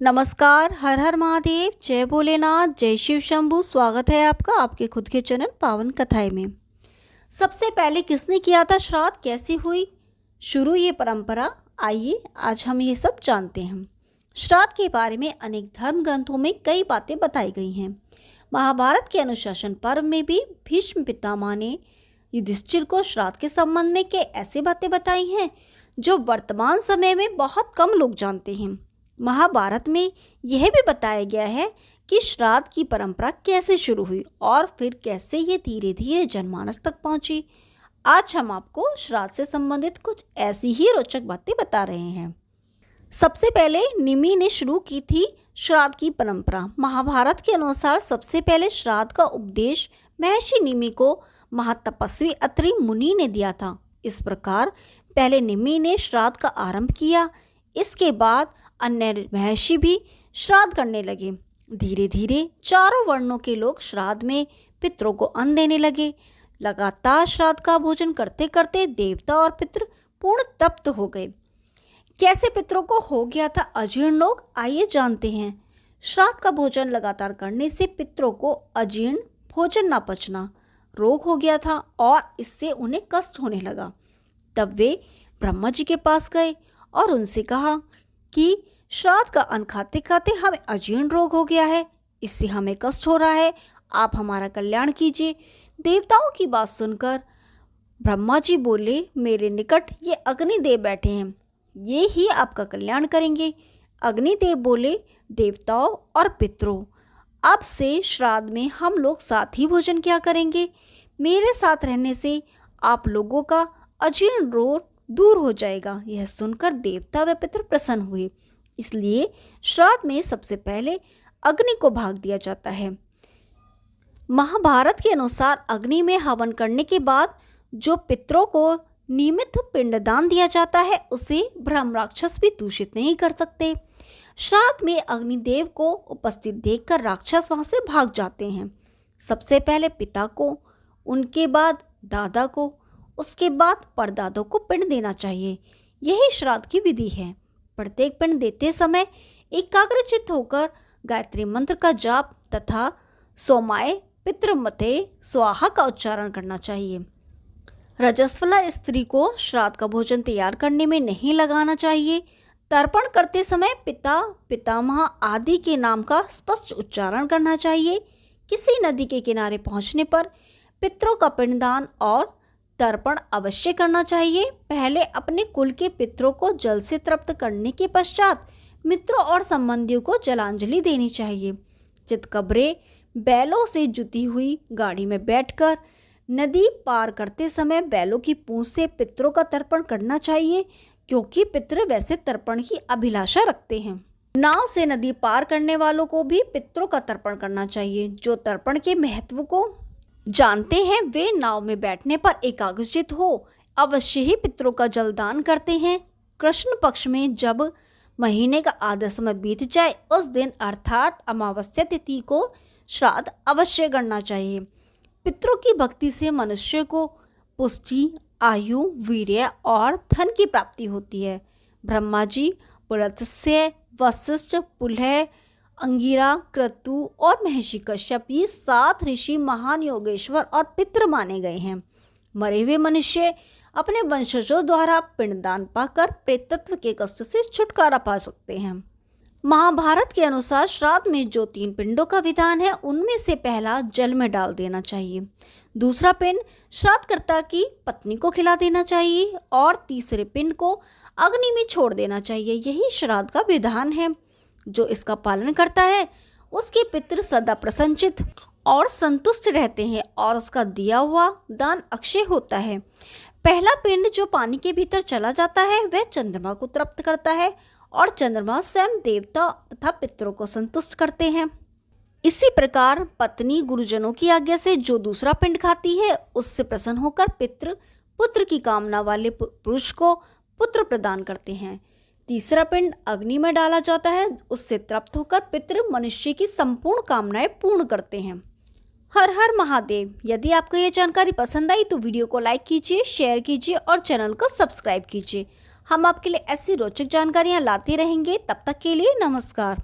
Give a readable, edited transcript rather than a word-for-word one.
नमस्कार, हर हर महादेव, जय भोलेनाथ, जय शिव शंभू। स्वागत है आपका आपके खुद के चैनल पावन कथाएं में। सबसे पहले किसने किया था श्राद्ध, कैसे हुई शुरू ये परंपरा, आइए आज हम ये सब जानते हैं। श्राद्ध के बारे में अनेक धर्म ग्रंथों में कई बातें बताई गई हैं। महाभारत के अनुशासन पर्व में भी भीष्म पितामह ने युधिष्ठिर को श्राद्ध के संबंध में कई ऐसी बातें बताई हैं जो वर्तमान समय में बहुत कम लोग जानते हैं। महाभारत में यह भी बताया गया है कि श्राद्ध की परंपरा कैसे शुरू हुई और फिर कैसे ये धीरे धीरे जनमानस तक पहुंची। आज हम आपको श्राद्ध से संबंधित कुछ ऐसी ही रोचक बातें बता रहे हैं। सबसे पहले निमि ने शुरू की थी श्राद्ध की परंपरा। महाभारत के अनुसार सबसे पहले श्राद्ध का उपदेश महर्षि निमि को महातपस्वी अत्रि मुनि ने दिया था। इस प्रकार पहले निमि ने श्राद्ध का आरंभ किया, इसके बाद अन्य महर्षि भी श्राद्ध करने लगे। धीरे धीरे चारों वर्णों के लोग श्राद्ध में पितरों को अन्न देने लगे। लगातार श्राद्ध का भोजन करते करते देवता और पितर पूर्ण तृप्त हो गए। कैसे पितरों को हो गया था अजीर्ण रोग, आइए जानते हैं। श्राद्ध का भोजन लगातार करने से पितरों को अजीर्ण, भोजन न पचना रोग हो गया था और इससे उन्हें कष्ट होने लगा। तब वे ब्रह्मा जी के पास गए और उनसे कहा कि श्राद्ध का अन्न खाते खाते हमें अजीर्ण रोग हो गया है, इससे हमें कष्ट हो रहा है, आप हमारा कल्याण कीजिए। देवताओं की बात सुनकर ब्रह्मा जी बोले, मेरे निकट ये अग्निदेव बैठे हैं, ये ही आपका कल्याण करेंगे। अग्निदेव बोले, देवताओं और पितरों, अब से श्राद्ध में हम लोग साथ ही भोजन क्या करेंगे। मेरे साथ रहने से आप लोगों का अजीर्ण रोग दूर हो जाएगा। यह सुनकर देवता व पितर प्रसन्न हुए। इसलिए श्राद्ध में सबसे पहले अग्नि को भाग दिया जाता है। महाभारत के अनुसार अग्नि में हवन करने के बाद जो पितरों को नियमित पिंडदान दिया जाता है उसे ब्रह्म राक्षस भी दूषित नहीं कर सकते। श्राद्ध में अग्निदेव को उपस्थित देखकर राक्षस वहां से भाग जाते हैं। सबसे पहले पिता को, उनके बाद दादा को, उसके बाद परदादों को पिंड देना चाहिए। यही श्राद्ध की विधि है। प्रत्येक पिंड देते समय एकाग्रचित्त होकर गायत्री मंत्र का जाप तथा सोमाय पितृमते स्वाहा का उच्चारण करना चाहिए। रजस्वला स्त्री को श्राद्ध का भोजन तैयार करने में नहीं लगाना चाहिए। तर्पण करते समय पिता, पितामह आदि के नाम का स्पष्ट उच्चारण करना चाहिए। किसी नदी के किनारे पहुंचने पर पितरों का पिंडदान और तर्पण अवश्य करना चाहिए। पहले अपने कुल के पितरों को जल से तृप्त करने के पश्चात मित्रों और संबंधियों को जलांजलि देनी चाहिए। चितकबरे बैलों से जुती हुई गाड़ी में बैठकर नदी पार करते समय बैलों की पूंछ से पितरों का तर्पण करना चाहिए, क्योंकि पितर वैसे तर्पण की अभिलाषा रखते हैं। नाव से नदी पार करने वालों को भी पितरों का तर्पण करना चाहिए। जो तर्पण के महत्व को जानते हैं वे नाव में बैठने पर एकाग्रचित हो अवश्य ही पितरों का जलदान करते हैं। कृष्ण पक्ष में जब महीने का आधा समय बीत जाए उस दिन अर्थात अमावस्या तिथि को श्राद्ध अवश्य करना चाहिए। पितरों की भक्ति से मनुष्य को पुष्टि, आयु, वीर्य और धन की प्राप्ति होती है। ब्रह्मा जी, पुलत्स्य, वशिष्ठ, पुलह, अंगिरा, क्रतु और महर्षि कश्यप ये 7 ऋषि महान योगेश्वर और पितृ माने गए हैं। मरे हुए मनुष्य अपने वंशजों द्वारा पिंडदान पाकर प्रेतत्व के कष्ट से छुटकारा पा सकते हैं। महाभारत के अनुसार श्राद्ध में जो 3 पिंडों का विधान है उनमें से पहला जल में डाल देना चाहिए, दूसरा पिंड श्राद्धकर्ता की पत्नी को खिला देना चाहिए और तीसरे पिंड को अग्नि में छोड़ देना चाहिए। यही श्राद्ध का विधान है। जो इसका पालन करता है उसके पितृ सदा प्रसन्नचित्त और संतुष्ट रहते हैं और उसका दिया हुआ दान अक्षय होता है। पहला पिंड जो पानी के भीतर चला जाता है वह चंद्रमा को तृप्त करता है और चंद्रमा स्वयं देवता तथा पितरों को संतुष्ट करते हैं। इसी प्रकार पत्नी गुरुजनों की आज्ञा से जो दूसरा पिंड खाती है उससे प्रसन्न होकर पितृ पुत्र की कामना वाले पुरुष को पुत्र प्रदान करते हैं। तीसरा पिंड अग्नि में डाला जाता है, उससे तृप्त होकर पितृ मनुष्य की संपूर्ण कामनाएं पूर्ण करते हैं। हर हर महादेव। यदि आपको ये जानकारी पसंद आई तो वीडियो को लाइक कीजिए, शेयर कीजिए और चैनल को सब्सक्राइब कीजिए। हम आपके लिए ऐसी रोचक जानकारियाँ लाते रहेंगे। तब तक के लिए नमस्कार।